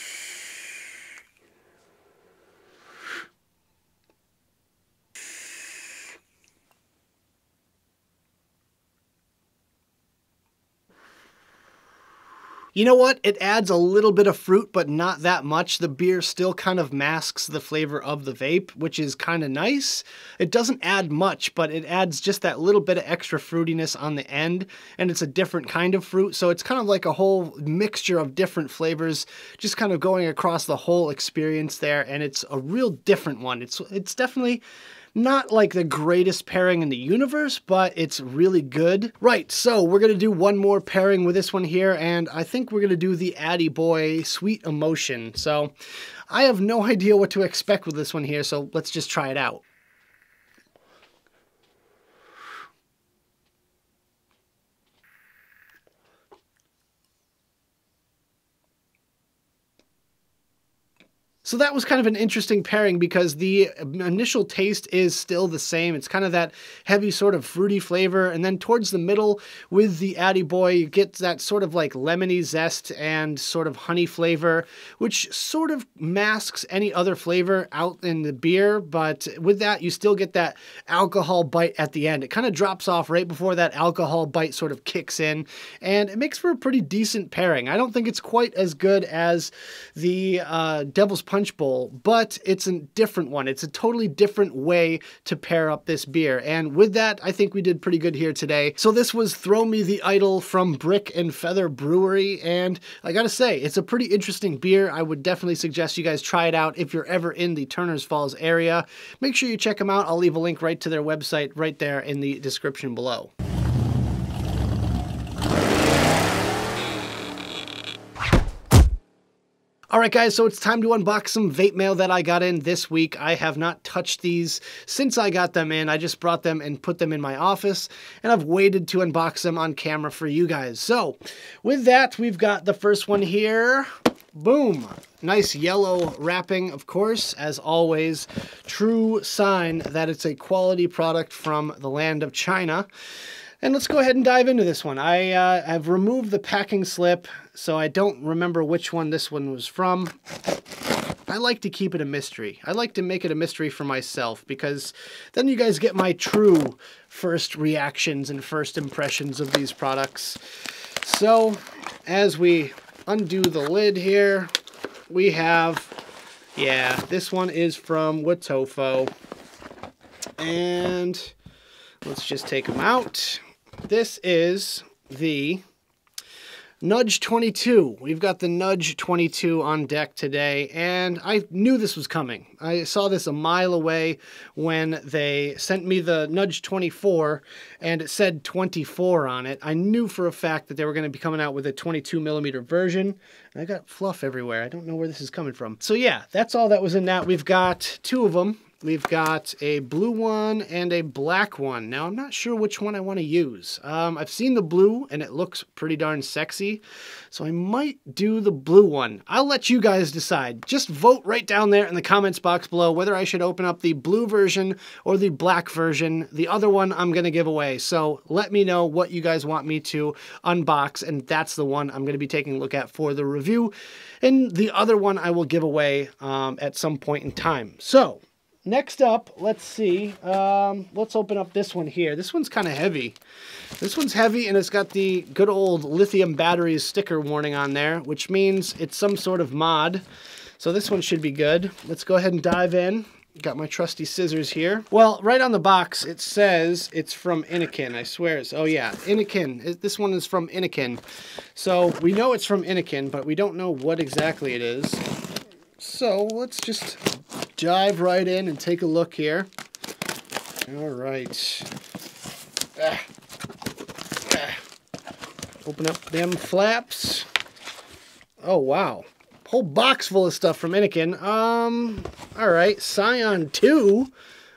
You know what? It adds a little bit of fruit, but not that much. The beer still kind of masks the flavor of the vape, which is kind of nice. It doesn't add much, but it adds just that little bit of extra fruitiness on the end, and it's a different kind of fruit. So it's kind of like a whole mixture of different flavors, just kind of going across the whole experience there, and it's a real different one. It's definitely not like the greatest pairing in the universe, but it's really good. Right, so we're going to do one more pairing with this one here, and I think we're going to do the Addy Boy Sweet Emotion. So I have no idea what to expect with this one here, so let's just try it out. So that was kind of an interesting pairing, because the initial taste is still the same. It's kind of that heavy sort of fruity flavor. And then towards the middle with the Addy Boy, you get that sort of like lemony zest and sort of honey flavor, which sort of masks any other flavor out in the beer. But with that, you still get that alcohol bite at the end. It kind of drops off right before that alcohol bite sort of kicks in. And it makes for a pretty decent pairing. I don't think it's quite as good as the Devil's Punch Bowl, but it's a different one. It's a totally different way to pair up this beer. And with that, I think we did pretty good here today. So this was Throw Me the Idol from Brick and Feather Brewery. And I gotta say, it's a pretty interesting beer. I would definitely suggest you guys try it out if you're ever in the Turners Falls area. Make sure you check them out. I'll leave a link right to their website right there in the description below. Alright guys, so it's time to unbox some vape mail that I got in this week. I have not touched these since I got them in. I just brought them and put them in my office, and I've waited to unbox them on camera for you guys. So, with that, we've got the first one here. Boom! Nice yellow wrapping, of course, as always. True sign that it's a quality product from the land of China. And let's go ahead and dive into this one. I've removed the packing slip, so I don't remember which one this one was from. I like to keep it a mystery. I like to make it a mystery for myself, because then you guys get my true first reactions and first impressions of these products. So, as we undo the lid here, we have, yeah, this one is from Watofo. And let's just take them out. This is the Nudge 22. We've got the Nudge 22 on deck today, and I knew this was coming. I saw this a mile away when they sent me the Nudge 24, and it said 24 on it. I knew for a fact that they were going to be coming out with a 22mm version. I got fluff everywhere. I don't know where this is coming from. So yeah, that's all that was in that. We've got two of them. We've got a blue one and a black one. Now, I'm not sure which one I want to use. I've seen the blue, and it looks pretty darn sexy, so I might do the blue one. I'll let you guys decide. Just vote right down there in the comments box below whether I should open up the blue version or the black version. The other one I'm going to give away, so let me know what you guys want me to unbox, and that's the one I'm going to be taking a look at for the review. And the other one I will give away at some point in time. So, next up, let's see, let's open up this one here. This one's kind of heavy. This one's heavy, and it's got the good old lithium batteries sticker warning on there, which means it's some sort of mod. So this one should be good. Let's go ahead and dive in. Got my trusty scissors here. Well, right on the box, it says it's from Innokin. I swear it's, oh yeah, Innokin. This one is from Innokin. So we know it's from Innokin, but we don't know what exactly it is. So let's just dive right in and take a look here. All right. Open up them flaps. Oh, wow. Whole box full of stuff from Innokin. All right, Scion 2.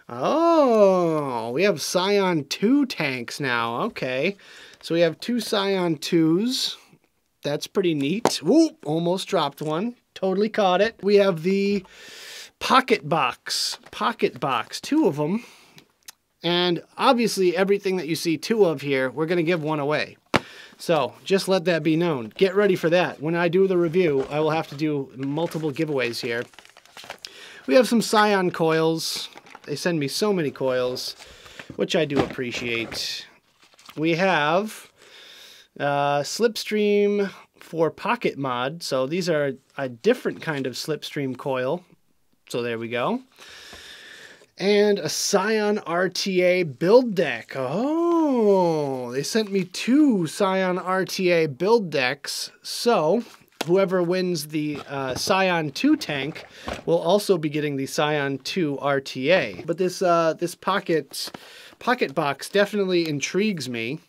Oh, we have Scion 2 tanks now. Okay, so we have 2 Scion 2s. That's pretty neat. Whoop, almost dropped one. Totally caught it. We have the Pocket Box. 2 of them. And obviously everything that you see 2 of here, we're going to give one away. So just let that be known. Get ready for that. When I do the review, I will have to do multiple giveaways here. We have some Scion coils. They send me so many coils, which I do appreciate. We have Slipstream for Pocket Mod. So these are a different kind of Slipstream coil. So there we go. And a Scion RTA build deck. Oh, they sent me 2 Scion RTA build decks. So whoever wins the Scion 2 tank will also be getting the Scion 2 RTA. But this pocket box definitely intrigues me.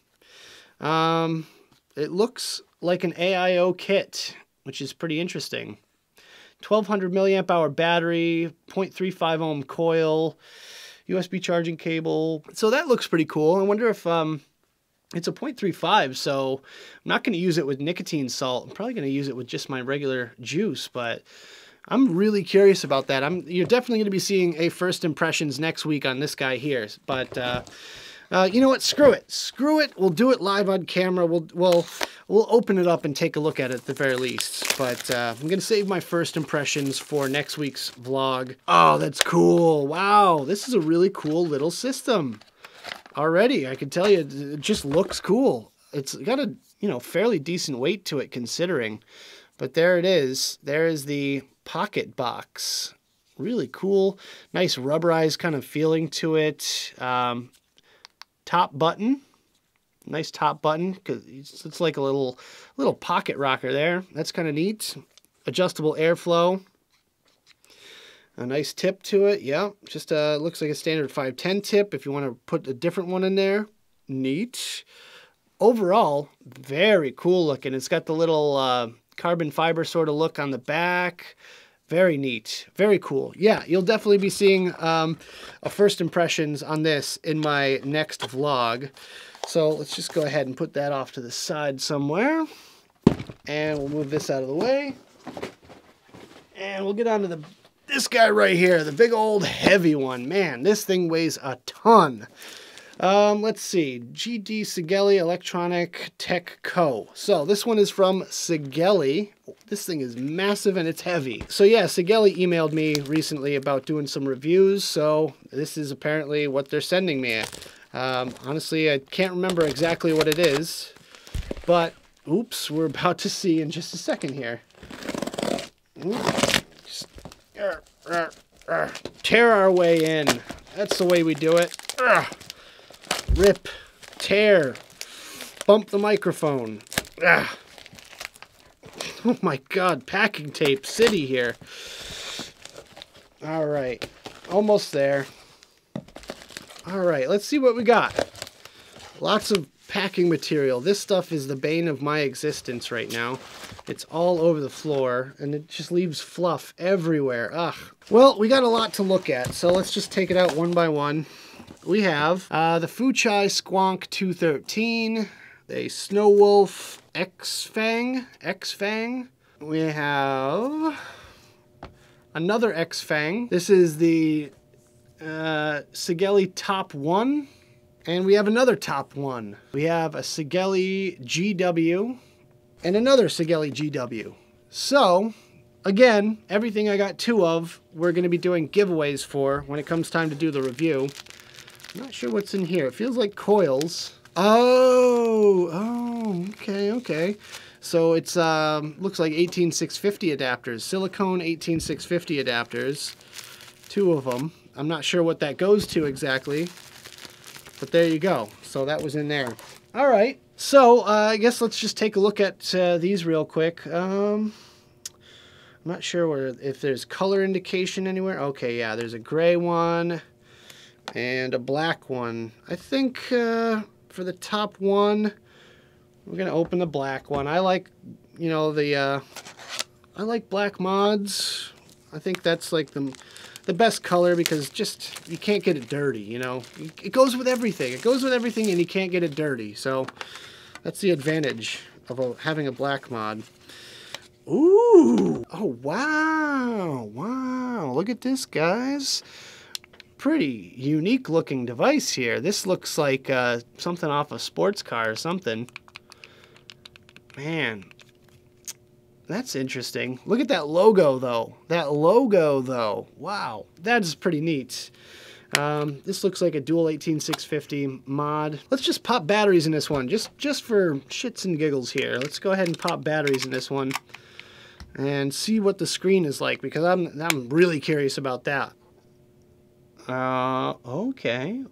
It looks like an AIO kit, which is pretty interesting. 1200 milliamp hour battery, 0.35 ohm coil, USB charging cable. So that looks pretty cool. I wonder if it's a 0.35, so I'm not going to use it with nicotine salt. I'm probably going to use it with just my regular juice, but I'm really curious about that. You're definitely going to be seeing a first impressions next week on this guy here. But you know what? Screw it. Screw it. We'll do it live on camera. We'll open it up and take a look at it at the very least. But I'm going to save my first impressions for next week's vlog. Oh, that's cool. Wow, this is a really cool little system. Already, I can tell you, it just looks cool. It's got a, fairly decent weight to it considering. But there it is. There is the pocket box. Really cool. Nice rubberized kind of feeling to it. Top button. Nice top button, because it's like a little pocket rocker there. That's kind of neat. Adjustable airflow. A nice tip to it. Yeah, just looks like a standard 510 tip. If you want to put a different one in there, neat. Overall, very cool looking. It's got the little carbon fiber sort of look on the back. Very neat. Very cool. Yeah, you'll definitely be seeing a first impressions on this in my next vlog. So let's just go ahead and put that off to the side somewhere. And we'll move this out of the way. And we'll get on to this guy right here, the big old heavy one. Man, this thing weighs a ton. Let's see. GD Sigeli Electronic Tech Co. So this one is from Sigeli. This thing is massive and it's heavy. So yeah, Sigeli emailed me recently about doing some reviews. So this is apparently what they're sending me. Honestly, I can't remember exactly what it is, but oops, we're about to see in just a second here. Just, tear our way in. That's the way we do it. Rip, tear, bump the microphone. Oh my God, packing tape city here. All right, almost there. All right, let's see what we got. Lots of packing material. This stuff is the bane of my existence right now. It's all over the floor, and it just leaves fluff everywhere. Ugh. Well, we got a lot to look at, so let's just take it out one by one. We have the Fuchai Squonk 213, a Snow Wolf X-Fang. We have another X-Fang. This is the Sigeli Top 1, and we have another Top 1. We have a Sigeli GW and another Sigeli GW. So, again, everything I got 2 of, we're going to be doing giveaways for when it comes time to do the review. I'm not sure what's in here. It feels like coils. Oh, okay. So it's looks like 18650 adapters, silicone 18650 adapters, 2 of them. I'm not sure what that goes to exactly, but there you go. So that was in there. All right. So I guess let's just take a look at these real quick. I'm not sure if there's color indication anywhere. Okay, yeah, there's a gray one and a black one. I think for the top one, we're going to open the black one. I like, the I like black mods. I think that's like the best color because just, you can't get it dirty, you know? It goes with everything. It goes with everything and you can't get it dirty. So that's the advantage of having a black mod. Ooh! Oh, wow! Wow! Look at this, guys. Pretty unique looking device here. This looks like something off a sports car or something. Man, that's interesting. Look at that logo, though. That logo, though. Wow, that's pretty neat. This looks like a dual 18650 mod. Let's just pop batteries in this one, just for shits and giggles here. Let's go ahead and pop batteries in this one and see what the screen is like, because I'm really curious about that. Okay.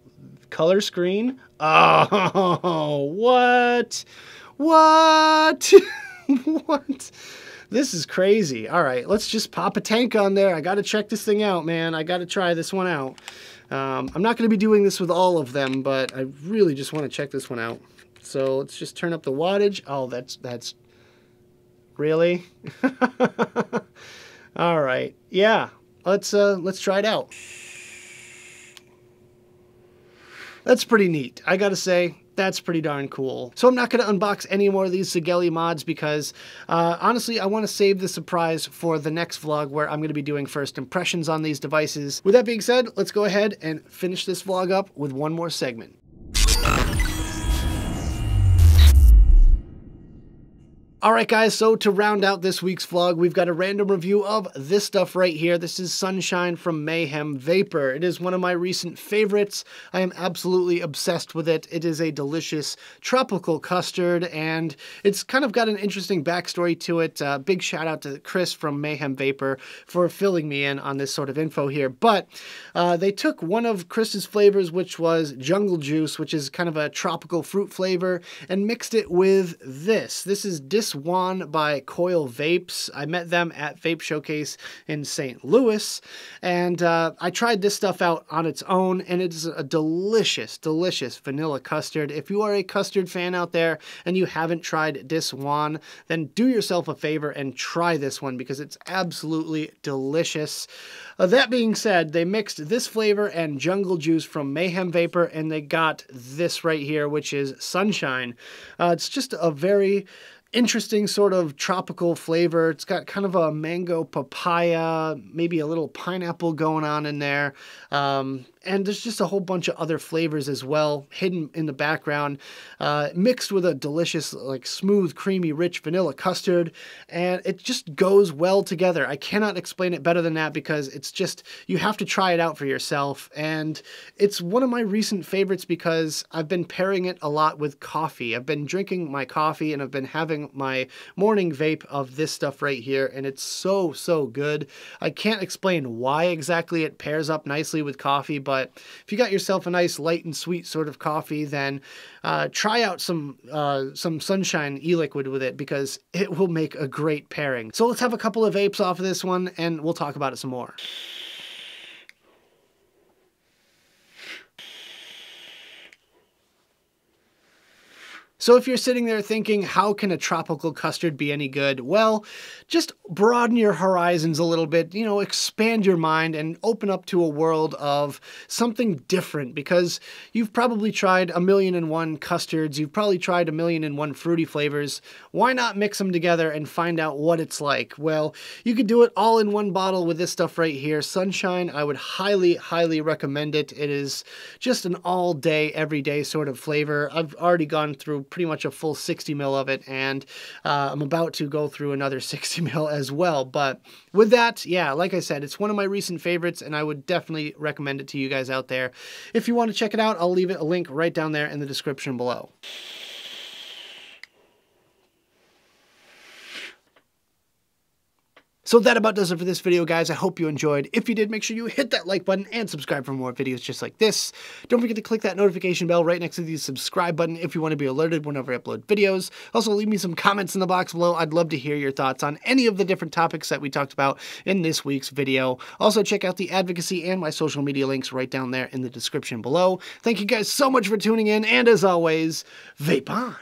Color screen. Oh, what? What? What? This is crazy. All right, let's just pop a tank on there. I got to check this thing out, man. I got to try this one out. I'm not going to be doing this with all of them, but I really just want to check this one out. So let's just turn up the wattage. Oh, that's really? All right. Yeah. Let's try it out. That's pretty neat. I gotta say, that's pretty darn cool. So I'm not going to unbox any more of these Sigelei mods because, honestly, I want to save the surprise for the next vlog where I'm going to be doing first impressions on these devices. With that being said, let's go ahead and finish this vlog up with one more segment. Alright guys, so to round out this week's vlog, we've got a random review of this stuff right here. This is Sunshine from Mayhem Vapor. It is one of my recent favorites. I am absolutely obsessed with it. It is a delicious tropical custard, and it's kind of got an interesting backstory to it. Big shout out to Chris from Mayhem Vapor for filling me in on this sort of info here. But they took one of Chris's flavors, which was Jungle Juice, which is kind of a tropical fruit flavor, and mixed it with this. This is One by Coil Vapes. I met them at Vape Showcase in St. Louis, and I tried this stuff out on its own, and it is a delicious, delicious vanilla custard. If you are a custard fan out there and you haven't tried this one, then do yourself a favor and try this one because it's absolutely delicious. That being said, they mixed this flavor and Jungle Juice from Mayhem Vapor, and they got this right here, which is Sunshine. It's just a very interesting sort of tropical flavor. It's got kind of a mango papaya, maybe a little pineapple going on in there. And there's just a whole bunch of other flavors as well hidden in the background, mixed with a delicious, like smooth, creamy, rich vanilla custard. And it just goes well together. I cannot explain it better than that because it's just, you have to try it out for yourself. And it's one of my recent favorites because I've been pairing it a lot with coffee. I've been drinking my coffee and I've been having my morning vape of this stuff right here. And it's so, so good. I can't explain why exactly it pairs up nicely with coffee, but if you got yourself a nice light and sweet sort of coffee, then try out some Sunshine e-liquid with it because it will make a great pairing. So let's have a couple of vapes off of this one and we'll talk about it some more. So if you're sitting there thinking, how can a tropical custard be any good? Well, just broaden your horizons a little bit, you know, expand your mind and open up to a world of something different because you've probably tried 1,000,001 custards, you've probably tried 1,000,001 fruity flavors. Why not mix them together and find out what it's like? Well, you could do it all in one bottle with this stuff right here. Sunshine, I would highly, highly recommend it. It is just an all day, everyday sort of flavor. I've already gone through pretty much a full 60 ml of it, and I'm about to go through another 60 ml as well. But with that, yeah, like I said, it's one of my recent favorites, and I would definitely recommend it to you guys out there. If you want to check it out, I'll leave it a link right down there in the description below. So that about does it for this video, guys. I hope you enjoyed. If you did, make sure you hit that like button and subscribe for more videos just like this. Don't forget to click that notification bell right next to the subscribe button if you want to be alerted whenever I upload videos. Also, leave me some comments in the box below. I'd love to hear your thoughts on any of the different topics that we talked about in this week's video. Also, check out the advocacy and my social media links right down there in the description below. Thank you guys so much for tuning in, and as always, vape on.